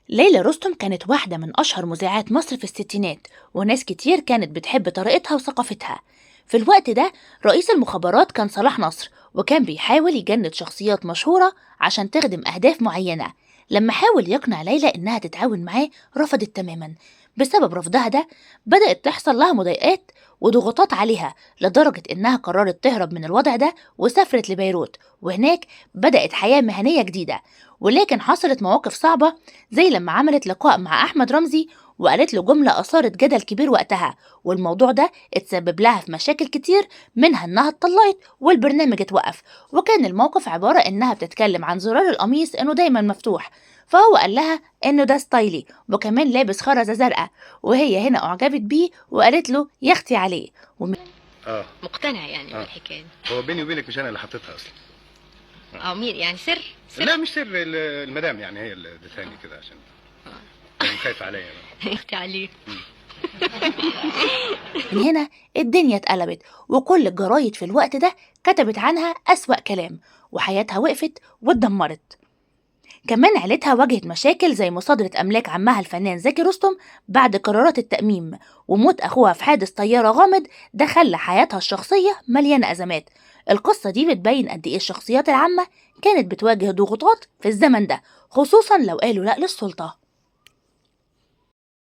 ليلى رستم كانت واحدة من أشهر مذيعات مصر في الستينات، وناس كتير كانت بتحب طريقتها وثقافتها. في الوقت ده رئيس المخابرات كان صلاح نصر، وكان بيحاول يجند شخصيات مشهورة عشان تخدم أهداف معينة. لما حاول يقنع ليلى إنها تتعاون معاه رفضت تماما. بسبب رفضها ده بدأت تحصل لها مضايقات وضغوطات عليها، لدرجة إنها قررت تهرب من الوضع ده وسافرت لبيروت، وهناك بدأت حياة مهنية جديدة. ولكن حصلت مواقف صعبة، زي لما عملت لقاء مع أحمد رمزي وقالت له جملة أثارت جدل كبير وقتها، والموضوع ده اتسبب لها في مشاكل كتير، منها إنها اتطلقت والبرنامج اتوقف. وكان الموقف عبارة إنها بتتكلم عن زرار القميص إنه دايما مفتوح، فهو قال لها إنه ده ستايلي وكمان لابس خرزة زرقاء، وهي هنا أعجبت بيه وقالت له يختي عليه. مقتنع يعني بالحكايه دي؟ هو بيني وبينك مش انا اللي حطيتها اصلا. مين يعني؟ سر؟ لا مش سر، المدام يعني هي اللي ادتهاني كده عشان كانت خايفه عليا. يختي عليه. من هنا الدنيا اتقلبت، وكل الجرايد في الوقت ده كتبت عنها أسوأ كلام، وحياتها وقفت واتدمرت. كمان عيلتها واجهت مشاكل زي مصادرة أملاك عمها الفنان زكي رستم بعد قرارات التأميم، وموت أخوها في حادث طيارة غامض ده خلى حياتها الشخصية مليانة أزمات. القصة دي بتبين قد إيه الشخصيات العامة كانت بتواجه ضغوطات في الزمن ده، خصوصا لو قالوا لأ للسلطة.